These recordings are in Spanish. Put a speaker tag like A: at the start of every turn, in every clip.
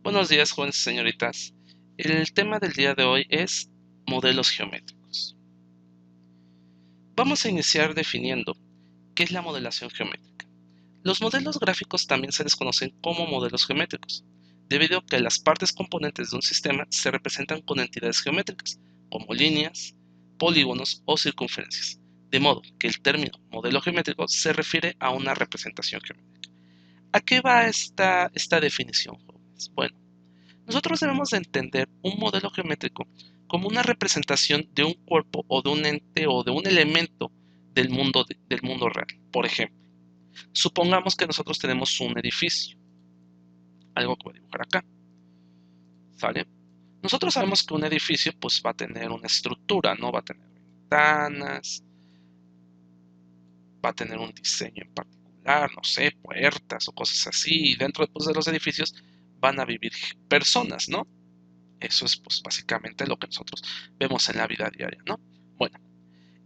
A: Buenos días, jóvenes y señoritas. El tema del día de hoy es modelos geométricos. Vamos a iniciar definiendo qué es la modelación geométrica. Los modelos gráficos también se les conocen como modelos geométricos, debido a que las partes componentes de un sistema se representan con entidades geométricas, como líneas, polígonos o circunferencias, de modo que el término modelo geométrico se refiere a una representación geométrica. ¿A qué va esta definición, jóvenes? Bueno, nosotros debemos de entender un modelo geométrico como una representación de un cuerpo o de un ente o de un elemento del mundo real. Por ejemplo, supongamos que nosotros tenemos un edificio, algo que voy a dibujar acá, ¿sale? Nosotros sabemos que un edificio pues va a tener una estructura, ¿no? Va a tener ventanas, va a tener un diseño en particular, no sé, puertas o cosas así, y dentro pues, de los edificios van a vivir personas, ¿no? Eso es pues básicamente lo que nosotros vemos en la vida diaria, ¿no? Bueno,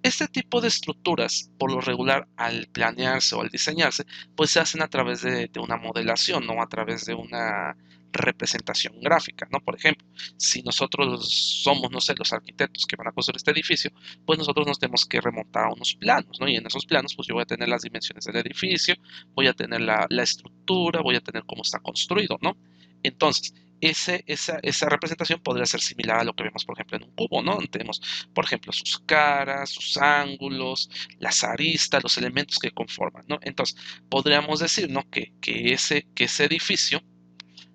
A: este tipo de estructuras, por lo regular, al planearse o al diseñarse, pues se hacen a través de una modelación, ¿no? A través de una representación gráfica, ¿no? Por ejemplo, si nosotros somos, no sé, los arquitectos que van a construir este edificio, pues nosotros nos tenemos que remontar a unos planos, ¿no? Y en esos planos, pues yo voy a tener las dimensiones del edificio, voy a tener la estructura, voy a tener cómo está construido, ¿no? Entonces, esa representación podría ser similar a lo que vemos, por ejemplo, en un cubo, ¿no? Tenemos por ejemplo, sus caras, sus ángulos, las aristas, los elementos que conforman, ¿no? Entonces, podríamos decir, ¿no? Que ese edificio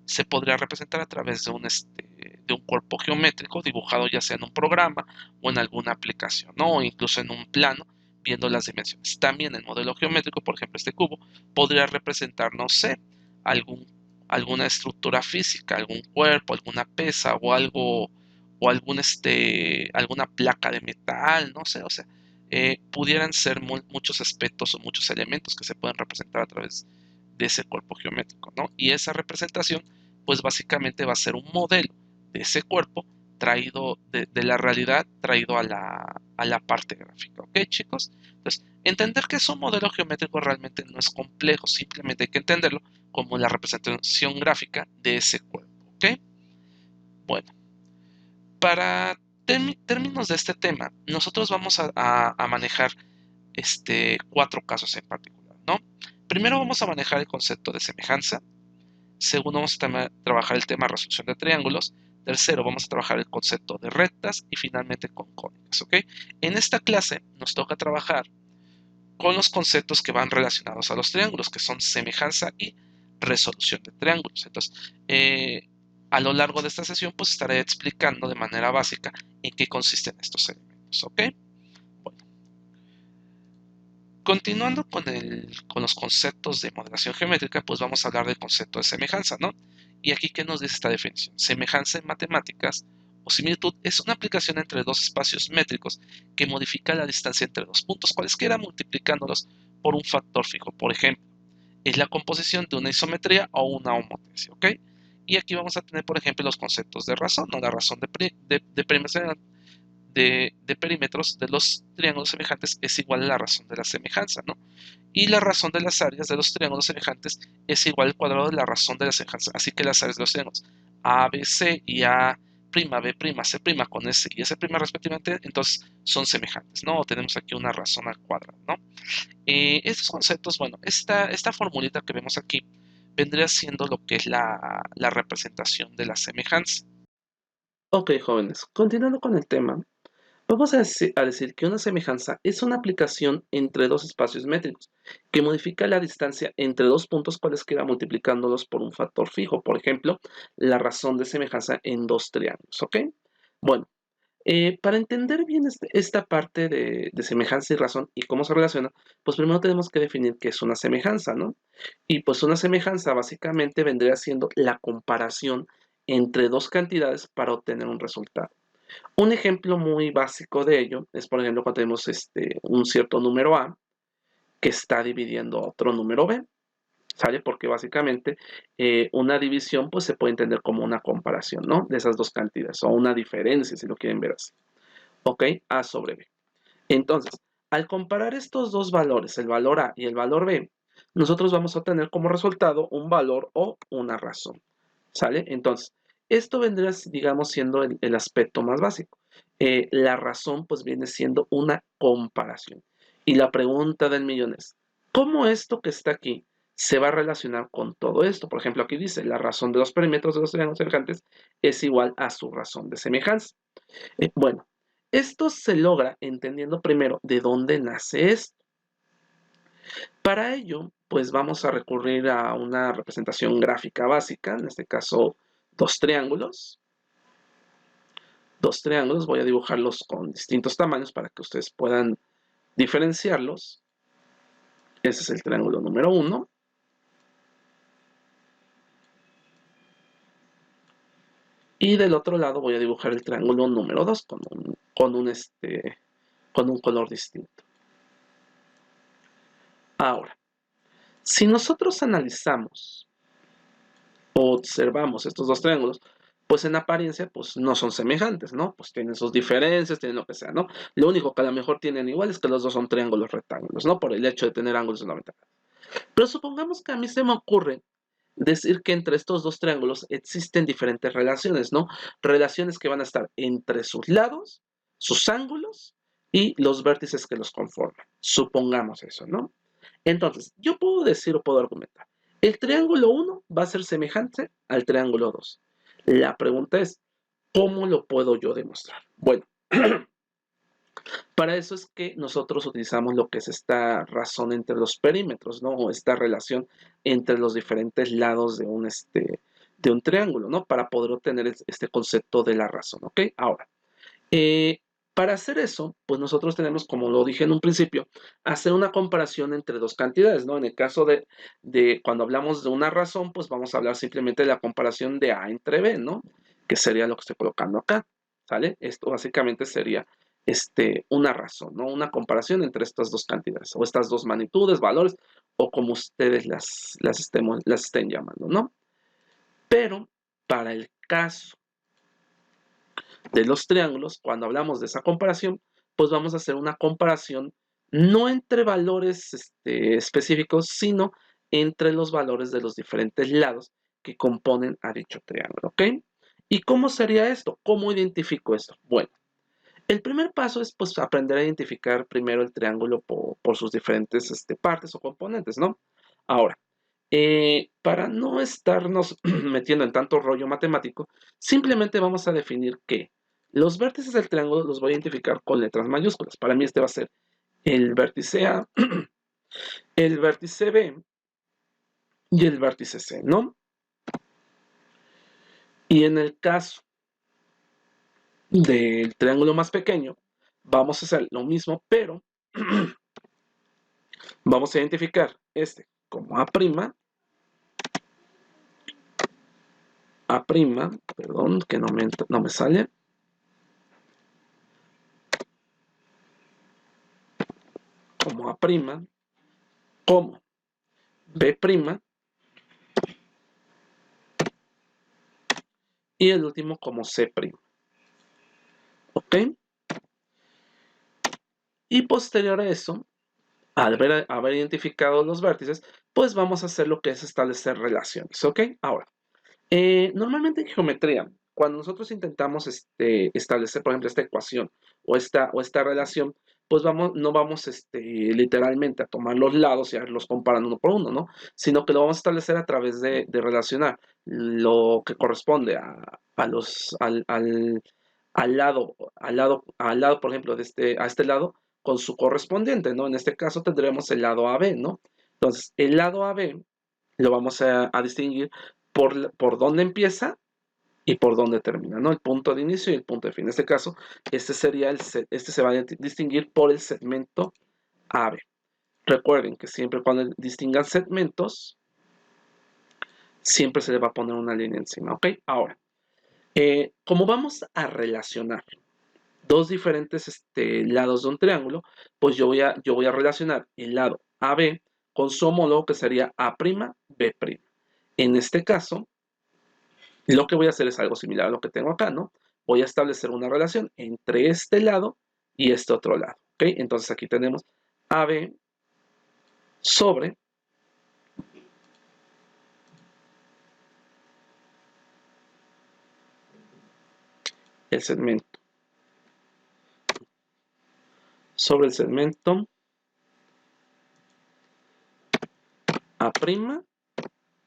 A: se podría representar a través de un cuerpo geométrico dibujado ya sea en un programa o en alguna aplicación, ¿no? O incluso en un plano, viendo las dimensiones. También el modelo geométrico, por ejemplo, este cubo, podría representar, no sé, algún, alguna estructura física, algún cuerpo, alguna pesa o algo, o alguna placa de metal, no sé, o sea, pudieran ser muchos aspectos o muchos elementos que se pueden representar a través de ese cuerpo geométrico, ¿no? Y esa representación, pues básicamente va a ser un modelo de ese cuerpo traído de la realidad, traído a la parte gráfica, ¿ok, chicos? Entonces, entender que es un modelo geométrico realmente no es complejo, simplemente hay que entenderlo como la representación gráfica de ese cuerpo, ¿ok? Bueno, para términos de este tema, nosotros vamos a manejar cuatro casos en particular, ¿no? Primero vamos a manejar el concepto de semejanza. Segundo, vamos a trabajar el tema de resolución de triángulos. Tercero, vamos a trabajar el concepto de rectas y finalmente con cónicas, ¿ok? En esta clase nos toca trabajar con los conceptos que van relacionados a los triángulos, que son semejanza y resolución de triángulos. Entonces, a lo largo de esta sesión, pues estaré explicando de manera básica en qué consisten estos elementos, ¿ok? Bueno, continuando con los conceptos de modelación geométrica, pues vamos a hablar del concepto de semejanza, ¿no? Y aquí, ¿qué nos dice esta definición? Semejanza en matemáticas o similitud es una aplicación entre dos espacios métricos que modifica la distancia entre dos puntos cualesquiera multiplicándolos por un factor fijo. Por ejemplo, es la composición de una isometría o una homotensio, ¿ok? Y aquí vamos a tener, por ejemplo, los conceptos de razón, ¿no? La razón de perímetros de los triángulos semejantes es igual a la razón de la semejanza, ¿no? Y la razón de las áreas de los triángulos semejantes es igual al cuadrado de la razón de la semejanza. Así que las áreas de los triángulos ABC y A', B', C' con S y S' respectivamente, entonces son semejantes, ¿no? Tenemos aquí una razón al cuadrado, ¿no? Estos conceptos, bueno, esta formulita que vemos aquí vendría siendo lo que es la representación de la semejanza. Ok, jóvenes, continuando con el tema, vamos a decir que una semejanza es una aplicación entre dos espacios métricos que modifica la distancia entre dos puntos cualesquiera multiplicándolos por un factor fijo. Por ejemplo, la razón de semejanza en dos triángulos, ¿ok? Bueno, para entender bien esta parte de semejanza y razón y cómo se relaciona, pues primero tenemos que definir qué es una semejanza, ¿no? Y pues una semejanza básicamente vendría siendo la comparación entre dos cantidades para obtener un resultado. Un ejemplo muy básico de ello es, por ejemplo, cuando tenemos un cierto número A que está dividiendo otro número B, ¿sale? Porque básicamente una división pues se puede entender como una comparación, ¿no? De esas dos cantidades, o una diferencia, si lo quieren ver así. ¿Ok? A sobre B. Entonces, al comparar estos dos valores, el valor A y el valor B, nosotros vamos a obtener como resultado un valor o una razón. ¿Sale? Entonces, esto vendría, digamos, siendo el aspecto más básico. La razón, pues, viene siendo una comparación. Y la pregunta del millón es, ¿cómo esto que está aquí se va a relacionar con todo esto? Por ejemplo, aquí dice, la razón de los perímetros de los triángulos semejantes es igual a su razón de semejanza. Bueno, esto se logra entendiendo primero de dónde nace esto. Para ello, pues vamos a recurrir a una representación gráfica básica, en este caso dos triángulos. Dos triángulos, voy a dibujarlos con distintos tamaños para que ustedes puedan diferenciarlos. Ese es el triángulo número 1. Y del otro lado voy a dibujar el triángulo número 2 con un color distinto. Ahora, si nosotros analizamos o observamos estos dos triángulos, pues en apariencia pues no son semejantes, ¿no? Pues tienen sus diferencias, tienen lo que sea, ¿no? Lo único que a lo mejor tienen igual es que los dos son triángulos rectángulos, ¿no? Por el hecho de tener ángulos de 90 grados. Pero supongamos que a mí se me ocurre decir que entre estos dos triángulos existen diferentes relaciones, ¿no? Relaciones que van a estar entre sus lados, sus ángulos y los vértices que los conforman. Supongamos eso, ¿no? Entonces, yo puedo decir o puedo argumentar, el triángulo 1 va a ser semejante al triángulo 2. La pregunta es, ¿cómo lo puedo yo demostrar? Bueno, para eso es que nosotros utilizamos lo que es esta razón entre los perímetros, ¿no? O esta relación entre los diferentes lados de un triángulo, ¿no? Para poder obtener este concepto de la razón, ¿ok? Ahora, eh, para hacer eso, pues nosotros tenemos, como lo dije en un principio, hacer una comparación entre dos cantidades, ¿no? En el caso de cuando hablamos de una razón, pues vamos a hablar simplemente de la comparación de A entre B, ¿no? Que sería lo que estoy colocando acá, ¿sale? Esto básicamente sería una razón, ¿no? Una comparación entre estas dos cantidades, o estas dos magnitudes, valores, o como ustedes las estén llamando, ¿no? Pero para el caso de los triángulos, cuando hablamos de esa comparación, pues vamos a hacer una comparación no entre valores específicos, sino entre los valores de los diferentes lados que componen a dicho triángulo, ¿ok? ¿Y cómo sería esto? ¿Cómo identifico esto? Bueno, el primer paso es pues aprender a identificar primero el triángulo por sus diferentes partes o componentes, ¿no? Ahora, para no estarnos metiendo en tanto rollo matemático, simplemente vamos a definir que los vértices del triángulo los voy a identificar con letras mayúsculas. Para mí este va a ser el vértice A, el vértice B y el vértice C, ¿no? Y en el caso del triángulo más pequeño, vamos a hacer lo mismo, pero vamos a identificar este como A', perdón, que no me sale, como A', como B' y el último como C'. ¿Ok? Y posterior a eso, al haber identificado los vértices, pues vamos a hacer lo que es establecer relaciones. ¿Ok? Ahora, normalmente en geometría, cuando nosotros intentamos establecer, por ejemplo, esta ecuación o esta relación, pues no vamos literalmente a tomar los lados y a irlos comparando uno por uno, ¿no? Sino que lo vamos a establecer a través de relacionar lo que corresponde al lado, por ejemplo, a este lado con su correspondiente, ¿no? En este caso tendremos el lado AB, ¿no? Entonces, el lado AB lo vamos a distinguir por dónde empieza y por dónde termina, ¿no? El punto de inicio y el punto de fin. En este caso, este se va a distinguir por el segmento AB. Recuerden que siempre cuando distingan segmentos, siempre se le va a poner una línea encima, ¿ok? Ahora, como vamos a relacionar dos diferentes lados de un triángulo, pues yo voy a relacionar el lado AB con su homólogo que sería A', B'. En este caso, lo que voy a hacer es algo similar a lo que tengo acá, ¿no? Voy a establecer una relación entre este lado y este otro lado, ¿ok? Entonces aquí tenemos AB sobre el segmento sobre el segmento A',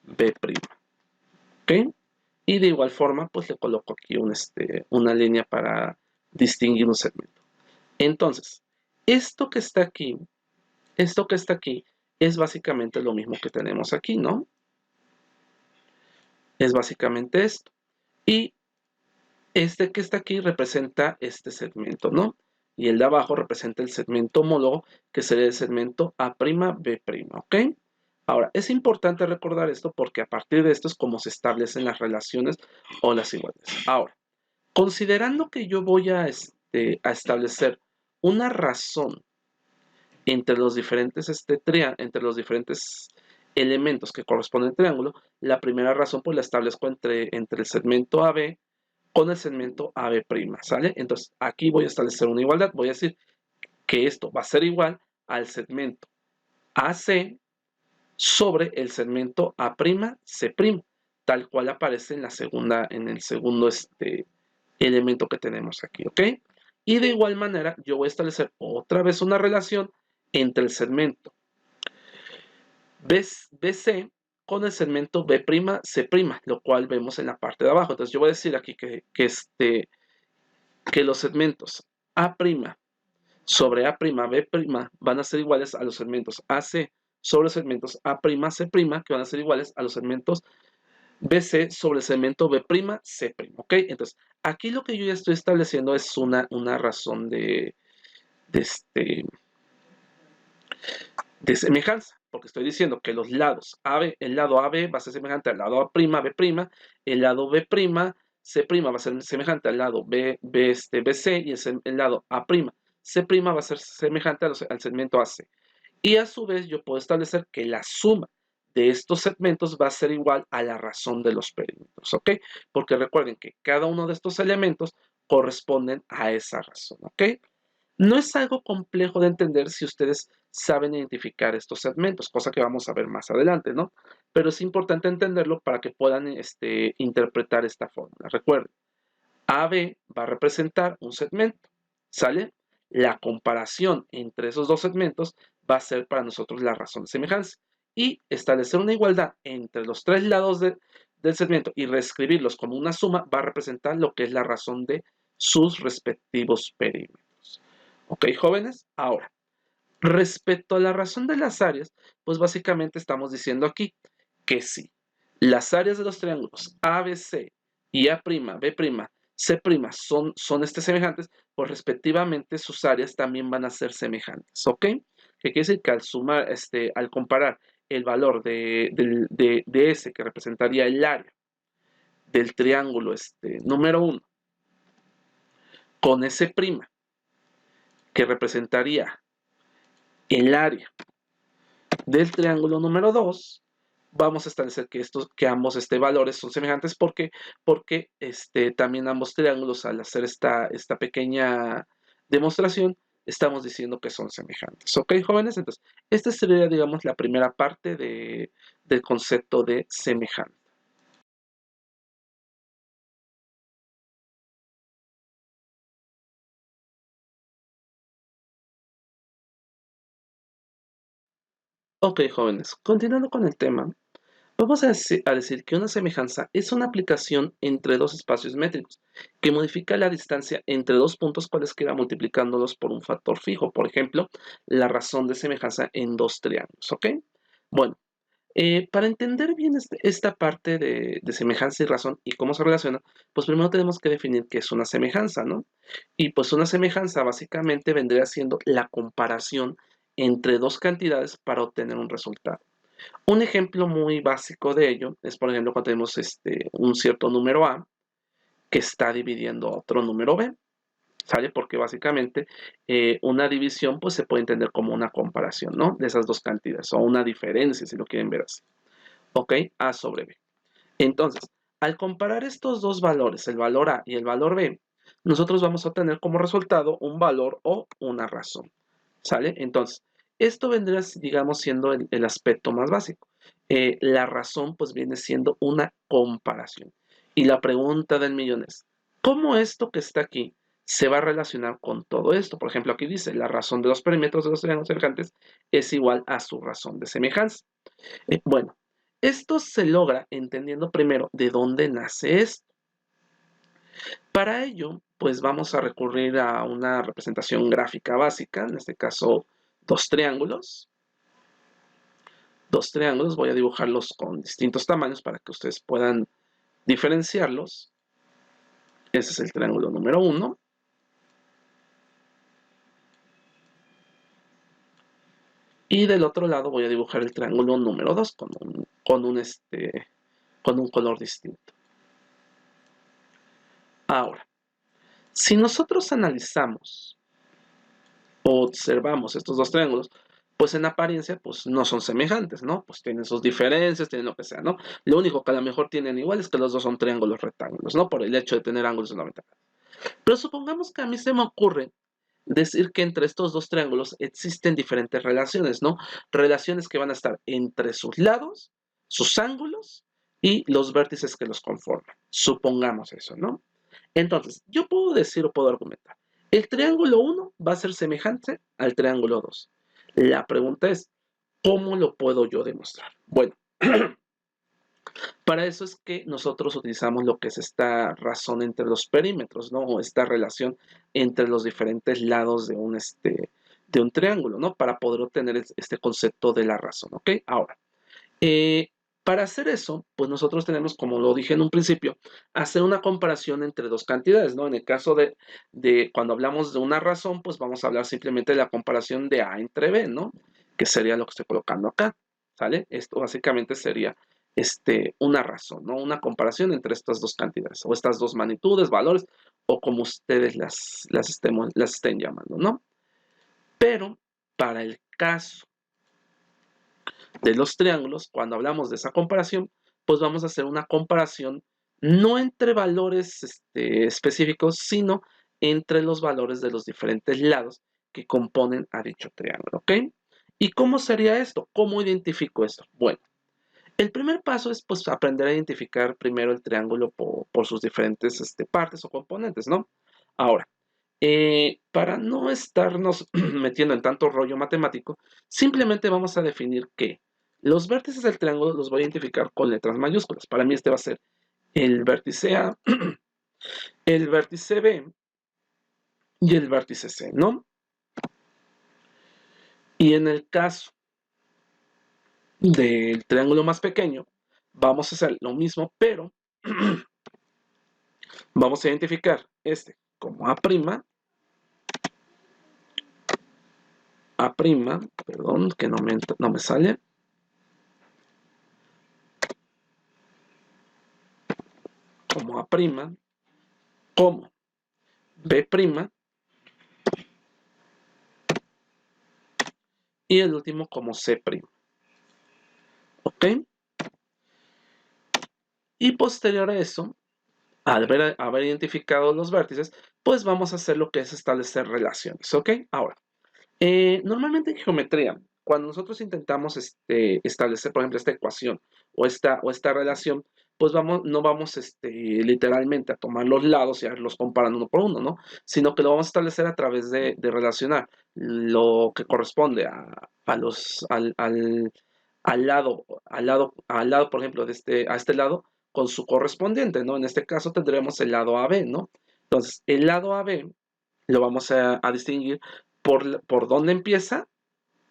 A: B'. ¿Ok? Y de igual forma, pues le coloco aquí una línea para distinguir un segmento. Entonces, esto que está aquí es básicamente lo mismo que tenemos aquí, ¿no? Es básicamente esto. Y este que está aquí representa este segmento, ¿no? Y el de abajo representa el segmento homólogo, que sería el segmento A', B', ¿ok? Ahora, es importante recordar esto porque a partir de esto es como se establecen las relaciones o las igualdades. Ahora, considerando que yo voy a establecer una razón entre los diferentes, entre los diferentes elementos que corresponden al triángulo, la primera razón pues la establezco entre el segmento AB con el segmento AB', ¿sale? Entonces aquí voy a establecer una igualdad, voy a decir que esto va a ser igual al segmento AC sobre el segmento A'C', tal cual aparece en el segundo elemento que tenemos aquí, ¿ok? Y de igual manera yo voy a establecer otra vez una relación entre el segmento BC con el segmento B'C', lo cual vemos en la parte de abajo. Entonces yo voy a decir aquí que los segmentos A' sobre A', B' van a ser iguales a los segmentos AC sobre los segmentos A', C', que van a ser iguales a los segmentos BC sobre el segmento B'C', ¿ok? Entonces, aquí lo que yo ya estoy estableciendo es una razón de semejanza, porque estoy diciendo que los lados el lado AB va a ser semejante al lado A', B', el lado B', C' va a ser semejante al lado BC y el lado A', C' va a ser semejante al segmento AC. Y a su vez yo puedo establecer que la suma de estos segmentos va a ser igual a la razón de los perímetros, ¿ok? Porque recuerden que cada uno de estos elementos corresponden a esa razón, ¿ok? No es algo complejo de entender si ustedes saben identificar estos segmentos, cosa que vamos a ver más adelante, ¿no? Pero es importante entenderlo para que puedan interpretar esta fórmula. Recuerden, AB va a representar un segmento, ¿sale? La comparación entre esos dos segmentos va a ser para nosotros la razón de semejanza. Y establecer una igualdad entre los tres lados del segmento y reescribirlos como una suma va a representar lo que es la razón de sus respectivos perímetros. ¿Ok, jóvenes? Ahora, respecto a la razón de las áreas, pues básicamente estamos diciendo aquí que sí, las áreas de los triángulos ABC y A', B', C' son semejantes, pues respectivamente sus áreas también van a ser semejantes, ¿ok? Que quiere decir que al sumar, al comparar el valor de S, que representaría el área del triángulo número 1, con S', que representaría el área del triángulo número 2, vamos a establecer que ambos valores son semejantes porque también ambos triángulos, al hacer esta pequeña demostración, estamos diciendo que son semejantes. ¿Ok, jóvenes? Entonces, esta sería, digamos, la primera parte del concepto de semejante. Ok, jóvenes, continuando con el tema, vamos a decir que una semejanza es una aplicación entre dos espacios métricos que modifica la distancia entre dos puntos cualesquiera multiplicándolos por un factor fijo. Por ejemplo, la razón de semejanza en dos triángulos. ¿Ok? Bueno, para entender bien esta parte de semejanza y razón y cómo se relaciona, pues primero tenemos que definir qué es una semejanza, ¿no? Y pues una semejanza básicamente vendría siendo la comparación entre dos cantidades para obtener un resultado. Un ejemplo muy básico de ello es, por ejemplo, cuando tenemos un cierto número A que está dividiendo otro número B, ¿sale? Porque básicamente una división pues se puede entender como una comparación, ¿no? De esas dos cantidades, o una diferencia, si lo quieren ver así. ¿Ok? A sobre B. Entonces, al comparar estos dos valores, el valor A y el valor B, nosotros vamos a obtener como resultado un valor o una razón, ¿sale? Entonces, esto vendría, digamos, siendo el aspecto más básico. La razón, pues, viene siendo una comparación. Y la pregunta del millón es, ¿Cómo esto que está aquí se va a relacionar con todo esto? Por ejemplo, aquí dice, la razón de los perímetros de los triángulos semejantes es igual a su razón de semejanza. Bueno, esto se logra entendiendo primero de dónde nace esto. Para ello, pues vamos a recurrir a una representación gráfica básica, en este caso dos triángulos. Dos triángulos, voy a dibujarlos con distintos tamaños para que ustedes puedan diferenciarlos. Ese es el triángulo número 1. Y del otro lado voy a dibujar el triángulo número 2 con un color distinto. Ahora, si nosotros analizamos o observamos estos dos triángulos, pues en apariencia pues no son semejantes, ¿no? Pues tienen sus diferencias, tienen lo que sea, ¿no? Lo único que a lo mejor tienen igual es que los dos son triángulos rectángulos, ¿no? Por el hecho de tener ángulos de 90 grados. Pero supongamos que a mí se me ocurre decir que entre estos dos triángulos existen diferentes relaciones, ¿no? Relaciones que van a estar entre sus lados, sus ángulos y los vértices que los conforman. Supongamos eso, ¿no? Entonces, yo puedo decir o puedo argumentar. El triángulo 1 va a ser semejante al triángulo 2. La pregunta es, ¿cómo lo puedo yo demostrar? Bueno, para eso es que nosotros utilizamos lo que es esta razón entre los perímetros, ¿no? O esta relación entre los diferentes lados de un triángulo, ¿no? Para poder obtener este concepto de la razón, ¿ok? Ahora, eh, para hacer eso, pues nosotros tenemos, como lo dije en un principio, hacer una comparación entre dos cantidades, ¿no? En el caso de cuando hablamos de una razón, pues vamos a hablar simplemente de la comparación de A entre B, ¿no? Que sería lo que estoy colocando acá, ¿sale? Esto básicamente sería una razón, ¿no? Una comparación entre estas dos cantidades, o estas dos magnitudes, valores, o como ustedes las estén llamando, ¿no? Pero para el caso de los triángulos, cuando hablamos de esa comparación, pues vamos a hacer una comparación no entre valores específicos, sino entre los valores de los diferentes lados que componen a dicho triángulo, ¿ok? ¿Y cómo sería esto? ¿Cómo identifico esto? Bueno, el primer paso es pues aprender a identificar primero el triángulo por sus diferentes partes o componentes, ¿no? Ahora, para no estarnos metiendo en tanto rollo matemático, simplemente vamos a definir que los vértices del triángulo los voy a identificar con letras mayúsculas. Para mí este va a ser el vértice A, el vértice B y el vértice C, ¿no? Y en el caso del triángulo más pequeño, vamos a hacer lo mismo, pero vamos a identificar este como A', perdón, que no me sale, como A', como B' y el último como C', ¿ok? Y posterior a eso, al haber identificado los vértices, pues vamos a hacer lo que es establecer relaciones, ¿ok? Ahora, normalmente en geometría, cuando nosotros intentamos establecer, por ejemplo, esta ecuación o esta relación, pues no vamos literalmente a tomar los lados y a irlos comparando uno por uno, ¿no? Sino que lo vamos a establecer a través de relacionar lo que corresponde al lado, por ejemplo, a este lado con su correspondiente, ¿no? En este caso tendremos el lado AB, ¿no? Entonces, el lado AB lo vamos a distinguir por dónde empieza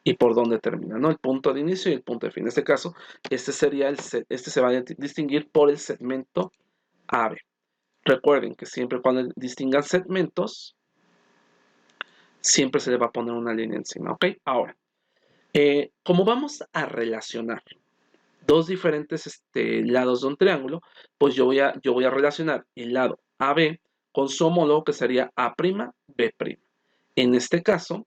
A: y por dónde termina, ¿no? El punto de inicio y el punto de fin. En este caso, este se va a distinguir por el segmento AB. Recuerden que siempre cuando distingan segmentos, siempre se le va a poner una línea encima, ¿ok? Ahora, como vamos a relacionar dos diferentes lados de un triángulo, pues yo voy a relacionar el lado AB con su homólogo que sería A'B'. En este caso,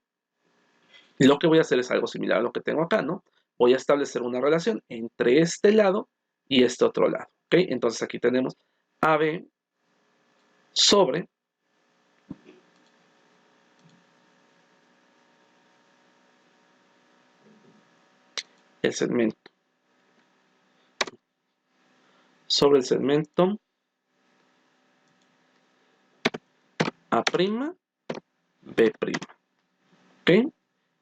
A: lo que voy a hacer es algo similar a lo que tengo acá, ¿no? Voy a establecer una relación entre este lado y este otro lado, ¿ok? Entonces aquí tenemos AB sobre el segmento, sobre el segmento A', B'. ¿Ok?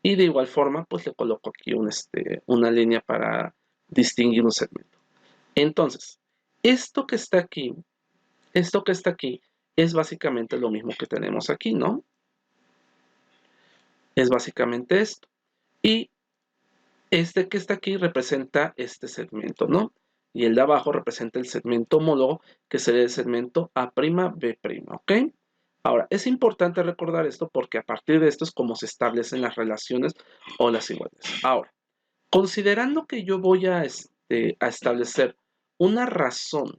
A: Y de igual forma, pues le coloco aquí una línea para distinguir un segmento. Entonces, esto que está aquí, es básicamente lo mismo que tenemos aquí, ¿no? Es básicamente esto. Y este que está aquí representa este segmento, ¿no? Y el de abajo representa el segmento homólogo, que sería el segmento A', B', ¿ok? Ahora, es importante recordar esto porque a partir de esto es como se establecen las relaciones o las igualdades. Ahora, considerando que yo voy a establecer una razón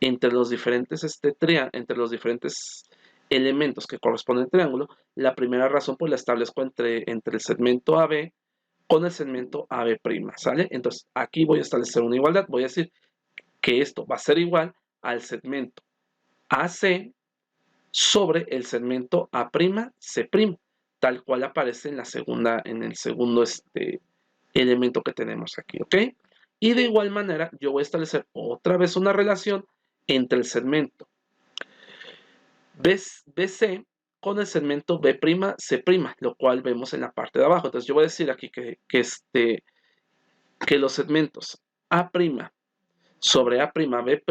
A: entre los diferentes, entre los diferentes elementos que corresponden al triángulo, la primera razón pues la establezco entre el segmento AB con el segmento AB', ¿sale? Entonces aquí voy a establecer una igualdad, voy a decir que esto va a ser igual al segmento AC sobre el segmento A'C', tal cual aparece en el segundo elemento que tenemos aquí, ¿ok? Y de igual manera yo voy a establecer otra vez una relación entre el segmento BC con el segmento B'C', lo cual vemos en la parte de abajo. Entonces yo voy a decir aquí que los segmentos A' sobre A', B'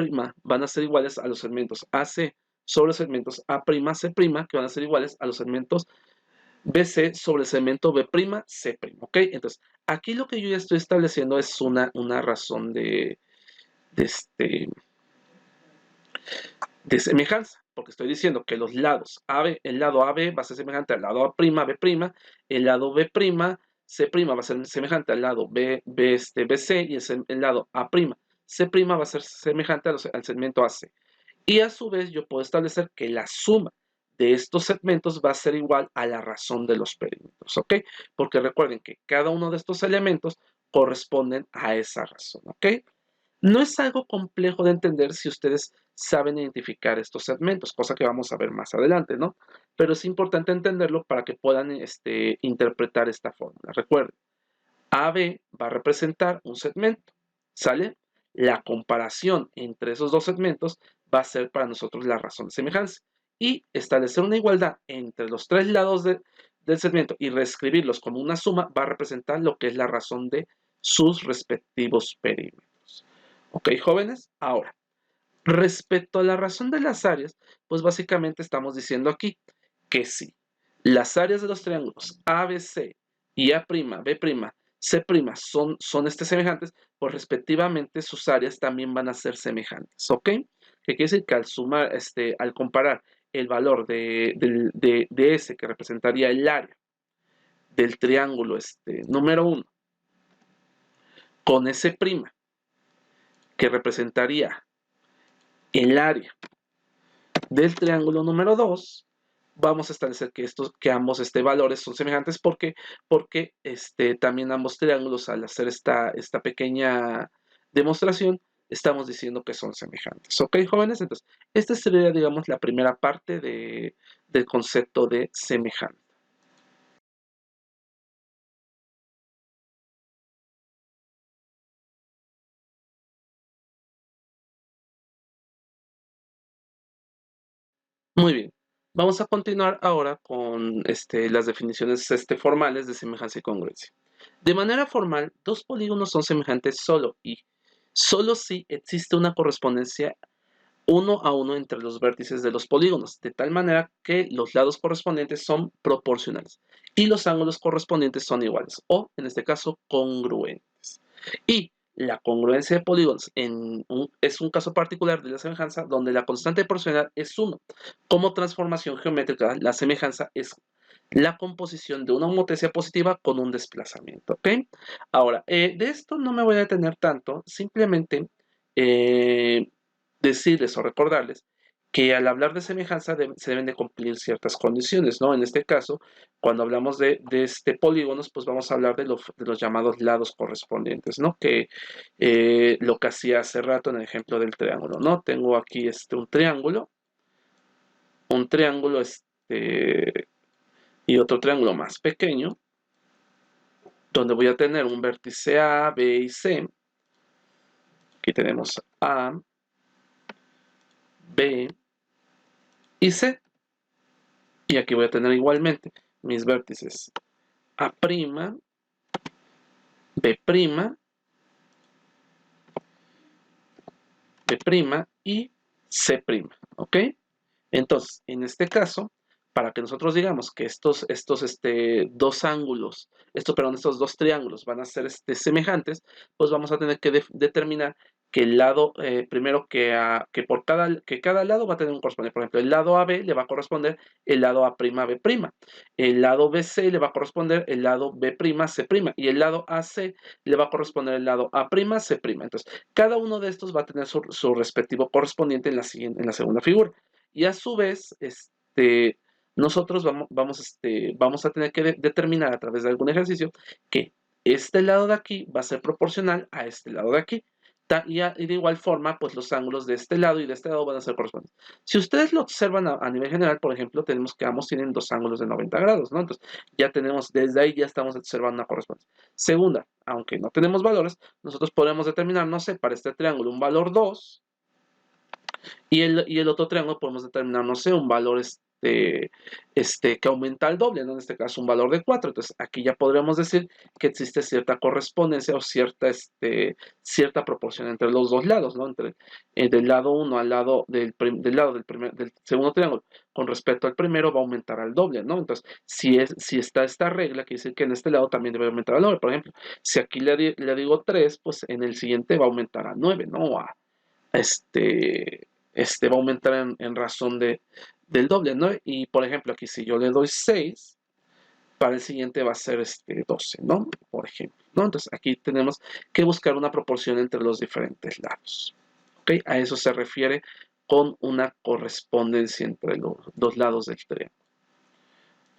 A: van a ser iguales a los segmentos AC sobre los segmentos A'C', que van a ser iguales a los segmentos BC sobre el segmento B'C', ¿ok? Entonces, aquí lo que yo ya estoy estableciendo es una razón de, este, de semejanza, porque estoy diciendo que los lados AB, el lado AB va a ser semejante al lado A', B', el lado B', C' va a ser semejante al lado BC y el lado A', C' va a ser semejante al segmento AC. Y a su vez yo puedo establecer que la suma de estos segmentos va a ser igual a la razón de los perímetros, ¿ok? Porque recuerden que cada uno de estos elementos corresponden a esa razón, ¿ok? No es algo complejo de entender si ustedes saben identificar estos segmentos, cosa que vamos a ver más adelante, ¿no? Pero es importante entenderlo para que puedan interpretar esta fórmula. Recuerden, AB va a representar un segmento, ¿sale? La comparación entre esos dos segmentos va a ser para nosotros la razón de semejanza. Y establecer una igualdad entre los tres lados del segmento y reescribirlos como una suma va a representar lo que es la razón de sus respectivos perímetros. ¿Ok, jóvenes? Ahora, respecto a la razón de las áreas, pues básicamente estamos diciendo aquí que si las áreas de los triángulos ABC y A', B', C' son semejantes, pues respectivamente sus áreas también van a ser semejantes, ¿ok? Que quiere decir que al sumar, al comparar el valor de S, que representaría el área del triángulo número 1, con S', que representaría el área del triángulo número 2, vamos a establecer que ambos valores son semejantes porque también ambos triángulos, al hacer esta pequeña demostración, estamos diciendo que son semejantes. ¿Ok, jóvenes? Entonces, esta sería, digamos, la primera parte del concepto de semejante. Muy bien. Vamos a continuar ahora con las definiciones formales de semejanza y congruencia. De manera formal, dos polígonos son semejantes solo si existe una correspondencia uno a uno entre los vértices de los polígonos, de tal manera que los lados correspondientes son proporcionales y los ángulos correspondientes son iguales, o en este caso congruentes. Y la congruencia de polígonos es un caso particular de la semejanza donde la constante proporcional es 1. Como transformación geométrica, la semejanza es la composición de una homotezia positiva con un desplazamiento. ¿Ok? Ahora, de esto no me voy a detener tanto, simplemente decirles o recordarles que al hablar de semejanza se deben de cumplir ciertas condiciones, ¿no? En este caso, cuando hablamos de polígonos, pues vamos a hablar de los llamados lados correspondientes, ¿no? Que lo que hacía hace rato en el ejemplo del triángulo, ¿no? Tengo aquí un triángulo y otro triángulo más pequeño, donde voy a tener un vértice A, B y C. Aquí tenemos A, B y C. Y aquí voy a tener igualmente mis vértices A', B', B' y C', ¿ok? Entonces, en este caso, para que nosotros digamos que estos dos ángulos, estos dos triángulos van a ser semejantes, pues vamos a tener que determinar que el lado, primero que cada lado va a tener un correspondiente. Por ejemplo, el lado AB le va a corresponder el lado A', B'. El lado BC le va a corresponder el lado B', C'. Y el lado AC le va a corresponder el lado A', C'. Entonces, cada uno de estos va a tener su respectivo correspondiente en la segunda figura. Y a su vez, nosotros vamos a tener que determinar a través de algún ejercicio que este lado de aquí va a ser proporcional a este lado de aquí. Y de igual forma, pues los ángulos de este lado y de este lado van a ser correspondientes. Si ustedes lo observan a nivel general, por ejemplo, tenemos que ambos tienen dos ángulos de 90 grados, ¿no? Entonces, ya tenemos, desde ahí ya estamos observando una correspondencia. Segunda, aunque no tenemos valores, nosotros podemos determinar, no sé, para este triángulo un valor 2, y el otro triángulo podemos determinar, no sé, un valor que aumenta al doble, ¿no? En este caso un valor de 4. Entonces aquí ya podríamos decir que existe cierta correspondencia o cierta proporción entre los dos lados, ¿no? Entre del lado 1 al lado del segundo triángulo con respecto al primero va a aumentar al doble, ¿no? Entonces si está esta regla, quiere decir que en este lado también debe aumentar al doble. Por ejemplo, si aquí le digo 3, pues en el siguiente va a aumentar a 9, ¿no? Va a aumentar en razón del doble, ¿no? Y por ejemplo, aquí si yo le doy 6, para el siguiente va a ser 12, ¿no? Por ejemplo, ¿no? Entonces aquí tenemos que buscar una proporción entre los diferentes lados, ¿ok? A eso se refiere con una correspondencia entre los dos lados del triángulo.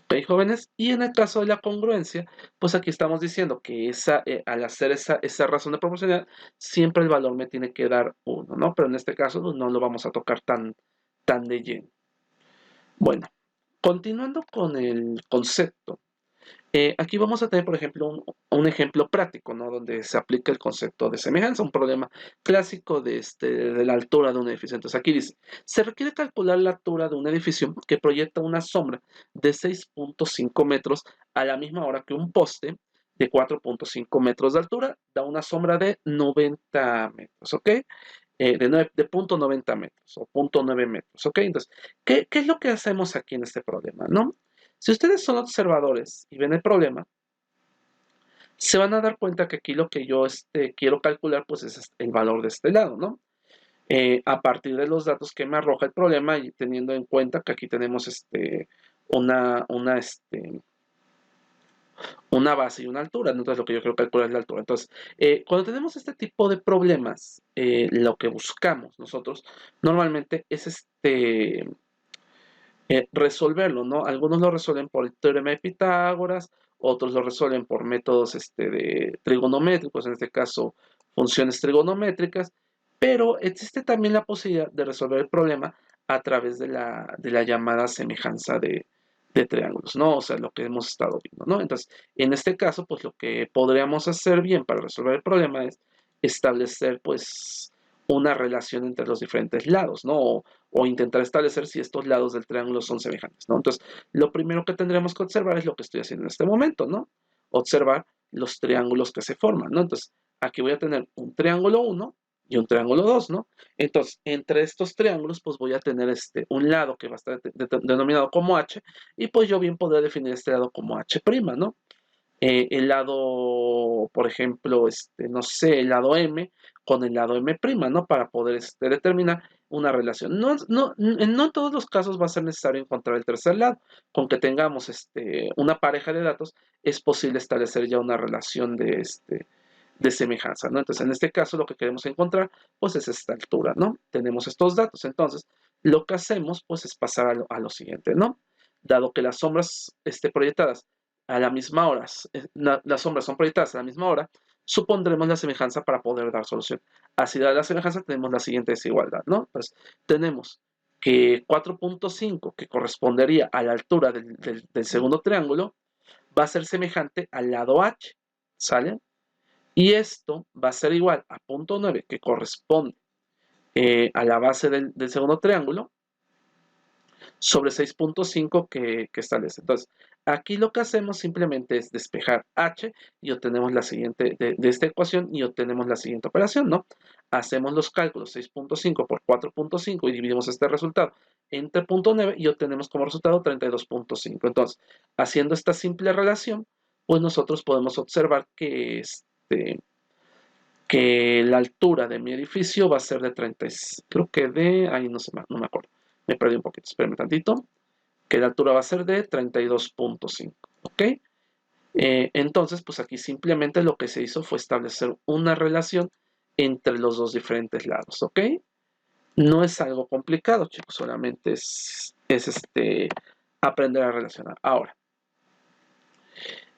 A: ¿Ok, jóvenes? Y en el caso de la congruencia, pues aquí estamos diciendo que al hacer esa razón de proporcionalidad, siempre el valor me tiene que dar 1, ¿no? Pero en este caso pues, no lo vamos a tocar tan de lleno. Bueno, continuando con el concepto, aquí vamos a tener, por ejemplo, un ejemplo práctico, ¿no? Donde se aplica el concepto de semejanza, un problema clásico de la altura de un edificio. Entonces aquí dice, se requiere calcular la altura de un edificio que proyecta una sombra de 6.5 metros a la misma hora que un poste de 4.5 metros de altura da una sombra de 90 metros, ¿ok? De 0.90 metros o 0.9 metros, ¿ok? Entonces, ¿qué es lo que hacemos aquí en este problema, no? Si ustedes son observadores y ven el problema, se van a dar cuenta que aquí lo que yo quiero calcular pues es el valor de este lado, ¿no? A partir de los datos que me arroja el problema y teniendo en cuenta que aquí tenemos una, una, este, una base y una altura, ¿no? Entonces lo que yo quiero calcular es la altura. Entonces, cuando tenemos este tipo de problemas, lo que buscamos nosotros normalmente es resolverlo, ¿no? Algunos lo resuelven por el teorema de Pitágoras, otros lo resuelven por métodos de trigonométricos, en este caso funciones trigonométricas, pero existe también la posibilidad de resolver el problema a través de la llamada semejanza de triángulos, ¿no? O sea, lo que hemos estado viendo, ¿no? Entonces, en este caso, pues lo que podríamos hacer bien para resolver el problema es establecer, pues, una relación entre los diferentes lados, ¿no? O intentar establecer si estos lados del triángulo son semejantes, ¿no? Entonces, lo primero que tendremos que observar es lo que estoy haciendo en este momento, ¿no? Observar los triángulos que se forman, ¿no? Entonces, aquí voy a tener un triángulo 1 y un triángulo 2, ¿no? Entonces, entre estos triángulos, pues voy a tener un lado que va a estar denominado como H, y pues yo bien podría definir este lado como H', ¿no? El lado, por ejemplo, no sé, el lado M con el lado M', ¿no? Para poder determinar una relación. No en todos los casos va a ser necesario encontrar el tercer lado. Con que tengamos una pareja de datos, es posible establecer ya una relación de semejanza, ¿no? Entonces, en este caso, lo que queremos encontrar, pues, es esta altura, ¿no? Tenemos estos datos. Entonces, lo que hacemos, pues, es pasar a lo siguiente, ¿no? Dado que las sombras proyectadas a la misma hora, las sombras son proyectadas a la misma hora, supondremos la semejanza para poder dar solución. Así dada la semejanza, tenemos la siguiente desigualdad, ¿no? Pues tenemos que 4.5, que correspondería a la altura del segundo triángulo, va a ser semejante al lado H, ¿sale? Y esto va a ser igual a 0.9, que corresponde a la base del segundo triángulo,
B: sobre 6.5 que establece. Entonces, aquí lo que hacemos simplemente es despejar h y obtenemos la siguiente, de esta ecuación y obtenemos la siguiente operación, ¿no? Hacemos los cálculos 6.5 por 4.5 y dividimos este resultado entre 0.9 y obtenemos como resultado 32.5. Entonces, haciendo esta simple relación, pues nosotros podemos observar que la altura de mi edificio va a ser de 30, creo que ahí no sé, no me acuerdo, me perdí un poquito, espérenme tantito, que la altura va a ser de 32.5, ¿ok? Entonces, pues aquí simplemente lo que se hizo fue establecer una relación entre los dos diferentes lados, ¿ok? No es algo complicado, chicos, solamente es aprender a relacionar. Ahora,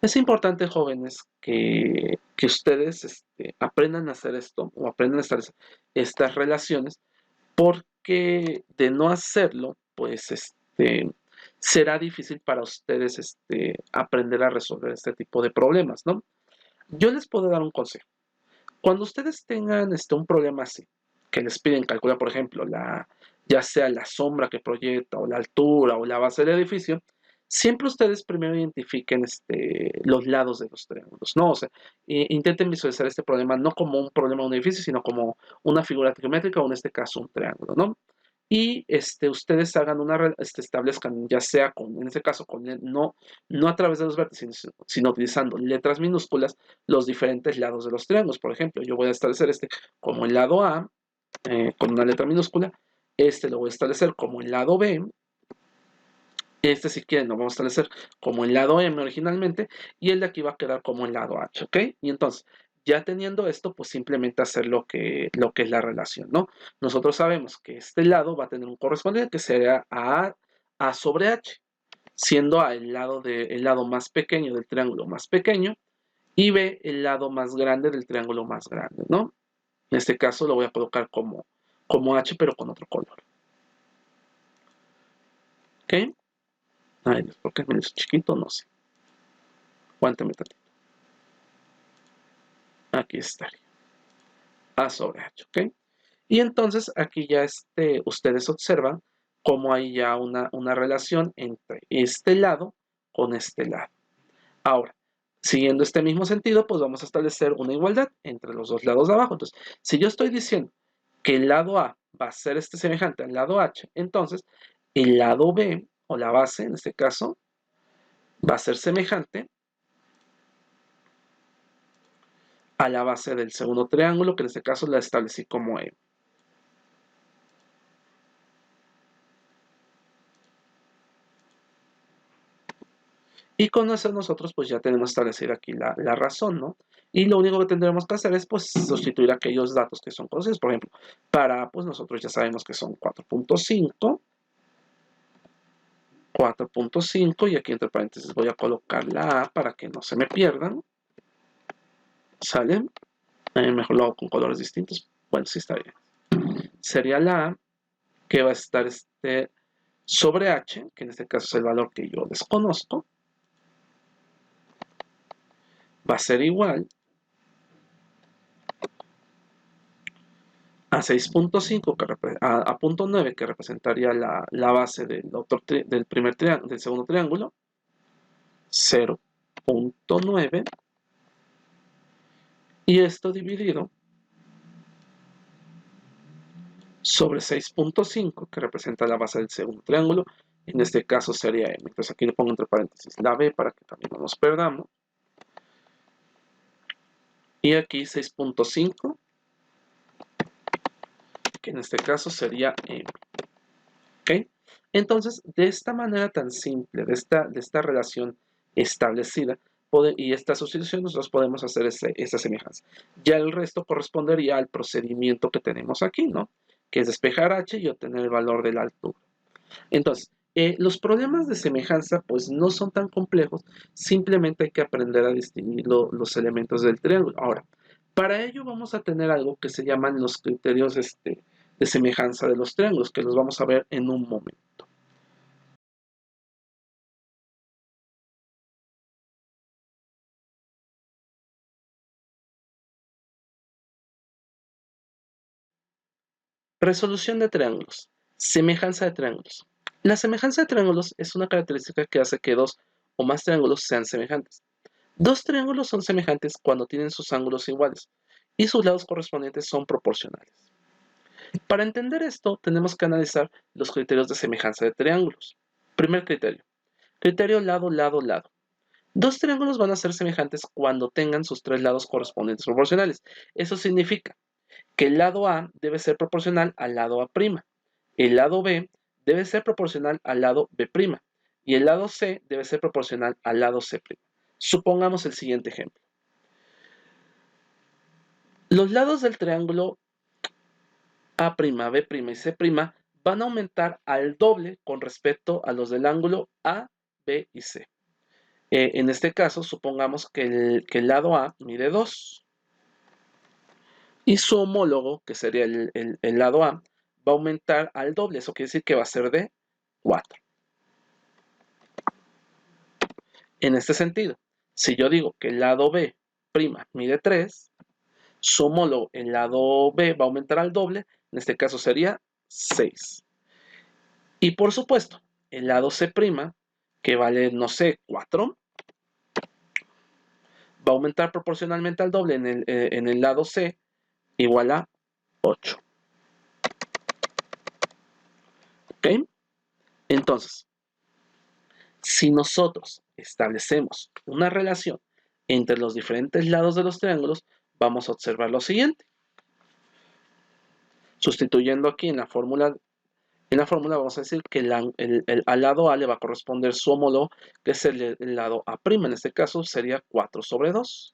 B: es importante, jóvenes, que ustedes aprendan a hacer esto o aprendan a establecer estas relaciones, porque de no hacerlo, pues será difícil para ustedes aprender a resolver este tipo de problemas, ¿no? Yo les puedo dar un consejo. Cuando ustedes tengan un problema así, que les piden calcular, por ejemplo, ya sea la sombra que proyecta, o la altura, o la base del edificio, siempre ustedes primero identifiquen los lados de los triángulos, ¿no? O sea, intenten visualizar este problema no como un problema de un edificio, sino como una figura geométrica, o en este caso un triángulo, ¿no? Y ustedes hagan establezcan, ya sea en este caso, no a través de los vértices, sino utilizando letras minúsculas, los diferentes lados de los triángulos. Por ejemplo, yo voy a establecer como el lado A, con una letra minúscula. Lo voy a establecer como el lado B. Si quieren, lo vamos a establecer como el lado M originalmente, y el de aquí va a quedar como el lado H, ¿ok? Y entonces, ya teniendo esto, pues simplemente hacer lo que es la relación, ¿no? Nosotros sabemos que este lado va a tener un correspondiente que será A sobre H, siendo A el lado más pequeño del triángulo más pequeño, y B el lado más grande del triángulo más grande, ¿no? En este caso lo voy a colocar como H, pero con otro color, ¿ok? Ay, Dios, ¿por qué me lo hizo chiquito? No sé. Aguántame tantito. Aquí estaría. A sobre H, ¿ok? Y entonces aquí ya ustedes observan cómo hay ya una relación entre este lado con este lado. Ahora, siguiendo este mismo sentido, pues vamos a establecer una igualdad entre los dos lados de abajo. Entonces, si yo estoy diciendo que el lado A va a ser semejante al lado H, entonces el lado B, o la base en este caso, va a ser semejante a la base del segundo triángulo, que en este caso la establecí como E. Y con eso nosotros pues ya tenemos establecida aquí la razón, ¿no? Y lo único que tendremos que hacer es pues sustituir aquellos datos que son conocidos. Por ejemplo, para pues nosotros ya sabemos que son 4.5, y aquí entre paréntesis voy a colocar la A para que no se me pierdan. ¿Sale? Mejor lo hago con colores distintos. Bueno, sí está bien. Sería la A, que va a estar sobre H, que en este caso es el valor que yo desconozco. Va a ser igual a 6.5, a punto 9, que representaría la base del del segundo triángulo, 0.9, y esto dividido sobre 6.5, que representa la base del segundo triángulo, en este caso sería M. Entonces aquí le pongo entre paréntesis la B para que también no nos perdamos. Y aquí 6.5, que en este caso sería M. ¿Ok? Entonces, de esta manera tan simple, de esta relación establecida y esta sustitución, nosotros podemos hacer esa semejanza. Ya el resto correspondería al procedimiento que tenemos aquí, ¿no? Que es despejar H y obtener el valor de la altura. Entonces, los problemas de semejanza pues no son tan complejos, simplemente hay que aprender a distinguir los elementos del triángulo. Ahora, para ello vamos a tener algo que se llaman los criterios de semejanza de los triángulos, que los vamos a ver en un momento. Resolución de triángulos. Semejanza de triángulos. La semejanza de triángulos es una característica que hace que dos o más triángulos sean semejantes. Dos triángulos son semejantes cuando tienen sus ángulos iguales y sus lados correspondientes son proporcionales. Para entender esto, tenemos que analizar los criterios de semejanza de triángulos. Primer criterio. Criterio lado, lado, lado. Dos triángulos van a ser semejantes cuando tengan sus tres lados correspondientes proporcionales. Eso significa que el lado A debe ser proporcional al lado A', el lado B debe ser proporcional al lado B' y el lado C debe ser proporcional al lado C'. Supongamos el siguiente ejemplo. Los lados del triángulo A', B' y C' van a aumentar al doble con respecto a los del ángulo A, B y C. En este caso, supongamos que el lado A mide 2 y su homólogo, que sería el lado A, va a aumentar al doble. Eso quiere decir que va a ser de 4. En este sentido, si yo digo que el lado B' mide 3, su homólogo, el lado B, va a aumentar al doble. En este caso sería 6. Y por supuesto, el lado C', que vale, no sé, 4, va a aumentar proporcionalmente al doble en el lado C, igual a 8. ¿Ok? Entonces, si nosotros establecemos una relación entre los diferentes lados de los triángulos, vamos a observar lo siguiente. Sustituyendo aquí en la fórmula vamos a decir que al lado A le va a corresponder su homólogo, que es el lado A'. En este caso sería 4 sobre 2.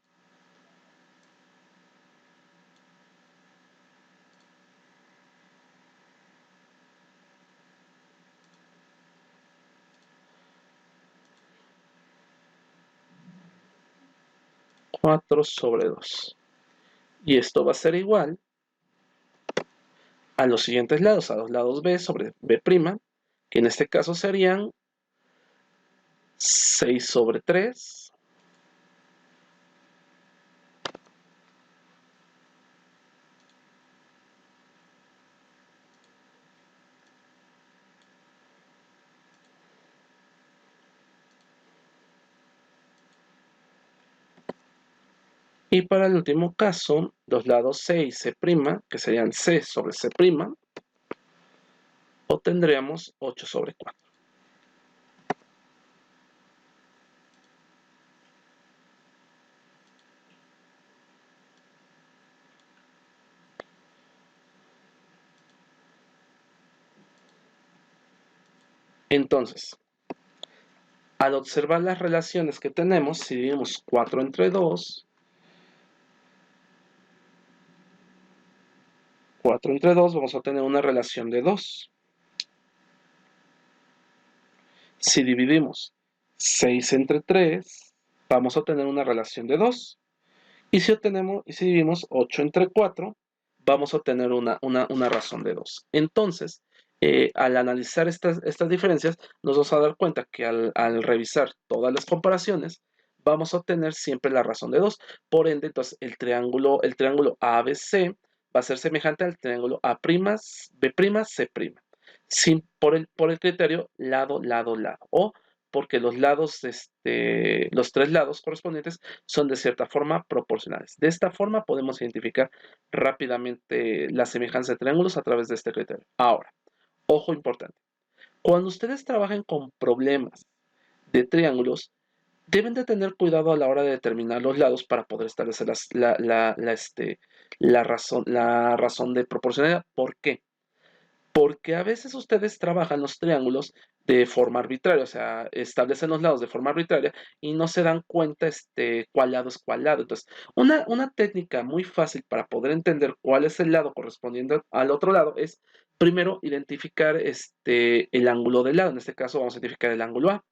B: Sobre 2. Y esto va a ser igual a los siguientes lados, a los lados B sobre B', que en este caso serían 6 sobre 3. Y para el último caso, los lados C y C', que serían C sobre C', obtendríamos 8 sobre 4. Entonces, al observar las relaciones que tenemos, si dividimos 4 entre 2, 4 entre 2, vamos a tener una relación de 2. Si dividimos 6 entre 3, vamos a tener una relación de 2. Y si dividimos 8 entre 4, vamos a obtener una razón de 2. Entonces, al analizar estas diferencias, nos vamos a dar cuenta que al revisar todas las comparaciones, vamos a obtener siempre la razón de 2. Por ende, entonces, el triángulo ABC va a ser semejante al triángulo A'B', C'. Por el criterio lado, lado, lado. O porque los los tres lados correspondientes son de cierta forma proporcionales. De esta forma podemos identificar rápidamente la semejanza de triángulos a través de este criterio. Ahora, ojo importante. Cuando ustedes trabajen con problemas de triángulos, deben de tener cuidado a la hora de determinar los lados para poder establecer la razón de proporcionalidad. ¿Por qué? Porque a veces ustedes trabajan los triángulos de forma arbitraria, o sea, establecen los lados de forma arbitraria y no se dan cuenta cuál lado es cuál lado. Entonces, una técnica muy fácil para poder entender cuál es el lado correspondiente al otro lado es primero identificar el ángulo del lado. En este caso vamos a identificar el ángulo A,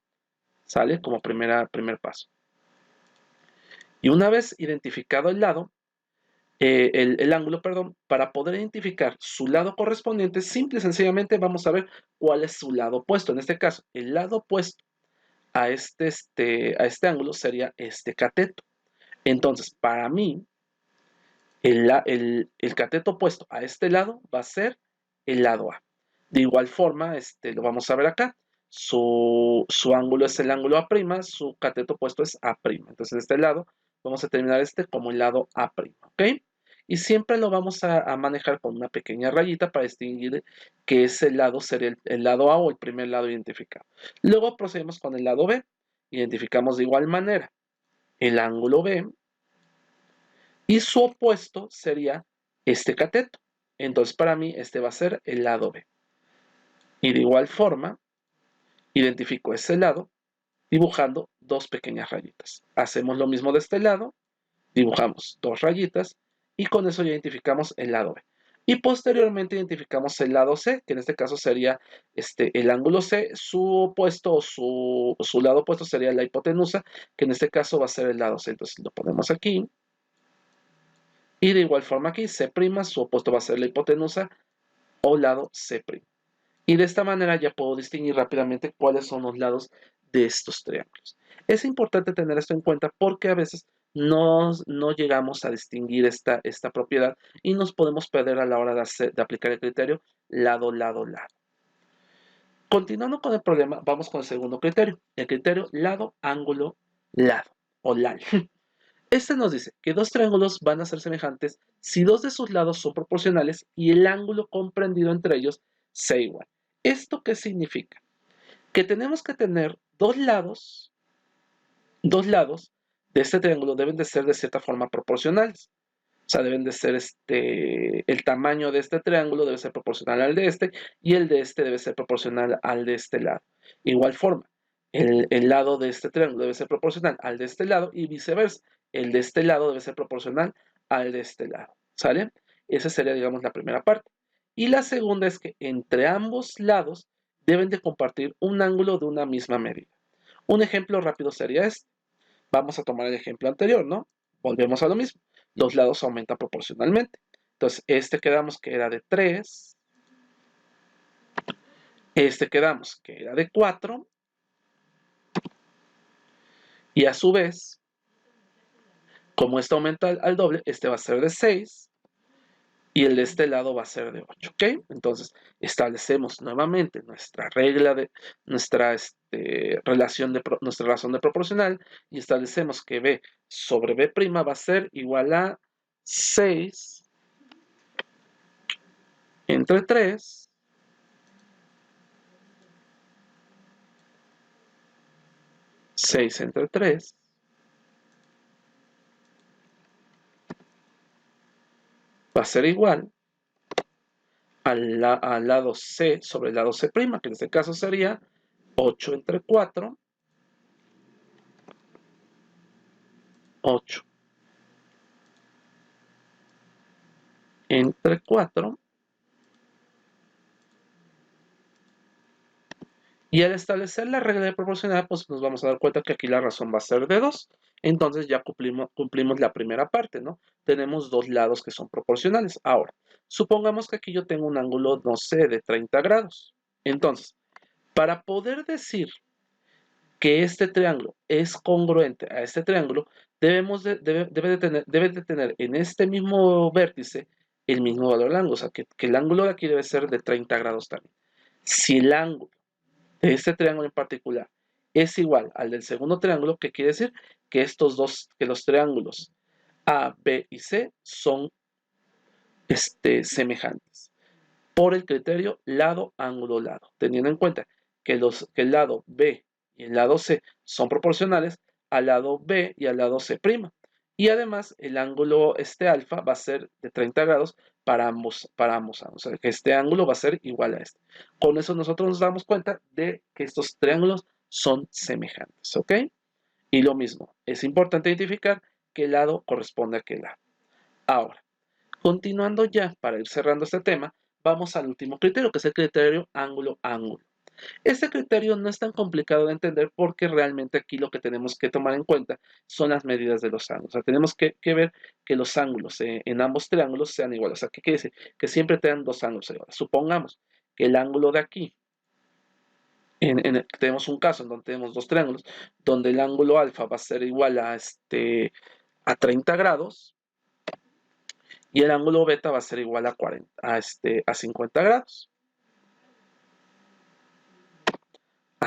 B: ¿sale? Como primer paso. Y una vez identificado el lado, el ángulo, perdón, para poder identificar su lado correspondiente, simple y sencillamente vamos a ver cuál es su lado opuesto. En este caso, el lado opuesto a a este ángulo sería este cateto. Entonces, para mí, el cateto opuesto a este lado va a ser el lado A. De igual forma, lo vamos a ver acá. Su ángulo es el ángulo A', su cateto opuesto es A'. Entonces, de este lado, vamos a terminar como el lado A', ¿ok? Y siempre lo vamos a manejar con una pequeña rayita para distinguir que ese lado sería el lado A o el primer lado identificado. Luego procedemos con el lado B. Identificamos de igual manera el ángulo B y su opuesto sería este cateto. Entonces, para mí, este va a ser el lado B. Y de igual forma, identifico ese lado dibujando dos pequeñas rayitas. Hacemos lo mismo de este lado, dibujamos dos rayitas y con eso ya identificamos el lado B. Y posteriormente identificamos el lado C, que en este caso sería el ángulo C, su opuesto o su lado opuesto sería la hipotenusa, que en este caso va a ser el lado C. Entonces lo ponemos aquí. Y de igual forma aquí, C', su opuesto va a ser la hipotenusa o lado C'. Y de esta manera ya puedo distinguir rápidamente cuáles son los lados de estos triángulos. Es importante tener esto en cuenta porque a veces no llegamos a distinguir esta propiedad y nos podemos perder a la hora de aplicar el criterio lado, lado, lado. Continuando con el problema, vamos con el segundo criterio. El criterio lado, ángulo, lado o LAL. Este nos dice que dos triángulos van a ser semejantes si dos de sus lados son proporcionales y el ángulo comprendido entre ellos sea igual. ¿Esto qué significa? Que tenemos que tener dos lados de este triángulo deben de ser de cierta forma proporcionales. O sea, deben de ser el tamaño de este triángulo debe ser proporcional al de este y el de este debe ser proporcional al de este lado. Igual forma, el lado de este triángulo debe ser proporcional al de este lado y viceversa. El de este lado debe ser proporcional al de este lado. ¿Sale? Esa sería, digamos, la primera parte. Y la segunda es que entre ambos lados deben de compartir un ángulo de una misma medida. Un ejemplo rápido sería este. Vamos a tomar el ejemplo anterior, ¿no? Volvemos a lo mismo. Los lados aumentan proporcionalmente. Entonces, quedamos que era de 3. Quedamos que era de 4. Y a su vez, como este aumenta al doble, este va a ser de 6. Y el de este lado va a ser de 8, ¿ok? Entonces, establecemos nuevamente nuestra regla de nuestra nuestra razón de proporcional y establecemos que B sobre B' va a ser igual a 6 entre 3 6 entre 3 va a ser igual al lado C sobre el lado C', que en este caso sería 8 entre 4, 8 entre 4. Y al establecer la regla de proporcionalidad, pues nos vamos a dar cuenta que aquí la razón va a ser de 2. Entonces ya cumplimos la primera parte, ¿no? Tenemos dos lados que son proporcionales. Ahora, supongamos que aquí yo tengo un ángulo, no sé, de 30 grados. Entonces, para poder decir que este triángulo es congruente a este triángulo, debe de tener en este mismo vértice el mismo valor del ángulo. O sea, que el ángulo de aquí debe ser de 30 grados también. Si el ángulo de este triángulo en particular es igual al del segundo triángulo, ¿qué quiere decir? Que los triángulos A, B y C son semejantes por el criterio lado, ángulo, lado, teniendo en cuenta que el lado B y el lado C son proporcionales al lado B y al lado C'. Y además el ángulo alfa va a ser de 30 grados para ambos ángulos. O sea, que este ángulo va a ser igual a este. Con eso nosotros nos damos cuenta de que estos triángulos son semejantes, ¿ok? Y lo mismo, es importante identificar qué lado corresponde a qué lado. Ahora, continuando ya para ir cerrando este tema, vamos al último criterio, que es el criterio ángulo-ángulo. Este criterio no es tan complicado de entender porque realmente aquí lo que tenemos que tomar en cuenta son las medidas de los ángulos. O sea, tenemos que ver que los ángulos en ambos triángulos sean iguales. O sea, ¿qué quiere decir? Que siempre tengan dos ángulos iguales. Supongamos que el ángulo de aquí, tenemos un caso en donde tenemos dos triángulos, donde el ángulo alfa va a ser igual a 30 grados y el ángulo beta va a ser igual a 50 grados.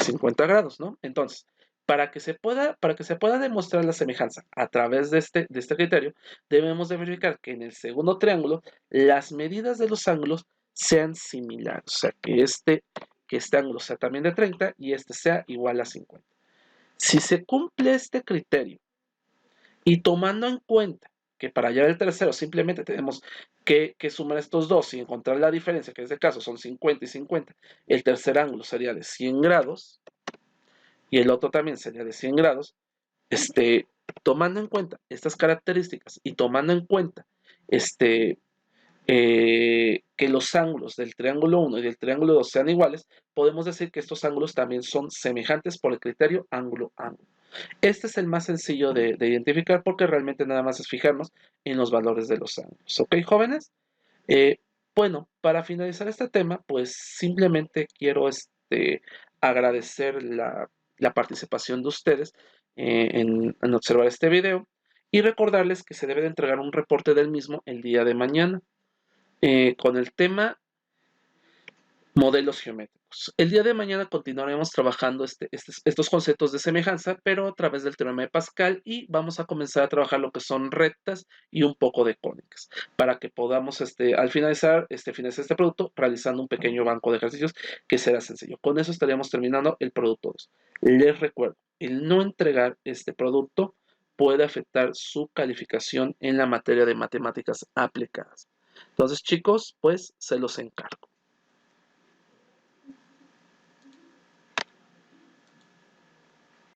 B: 50 grados, ¿no? Entonces, para que se pueda demostrar la semejanza a través de este criterio, debemos de verificar que en el segundo triángulo las medidas de los ángulos sean similares, o sea, que este ángulo sea también de 30 y este sea igual a 50. Si se cumple este criterio y tomando en cuenta que para hallar el tercero simplemente tenemos que sumar estos dos y encontrar la diferencia, que en este caso son 50 y 50, el tercer ángulo sería de 100 grados y el otro también sería de 100 grados, tomando en cuenta estas características y tomando en cuenta que los ángulos del triángulo 1 y del triángulo 2 sean iguales, podemos decir que estos ángulos también son semejantes por el criterio ángulo-ángulo. Este es el más sencillo de identificar porque realmente nada más es fijarnos en los valores de los ángulos. ¿Ok, jóvenes? Eh, bueno, para finalizar este tema, pues simplemente quiero agradecer la participación de ustedes en observar este video y recordarles que se debe de entregar un reporte del mismo el día de mañana con el tema modelos geométricos. El día de mañana continuaremos trabajando estos conceptos de semejanza, pero a través del teorema de Pascal y vamos a comenzar a trabajar lo que son rectas y un poco de cónicas, para que podamos al finalizar este producto realizando un pequeño banco de ejercicios que será sencillo. Con eso estaríamos terminando el producto 2. Les recuerdo, el no entregar este producto puede afectar su calificación en la materia de matemáticas aplicadas. Entonces, chicos, pues se los encargo.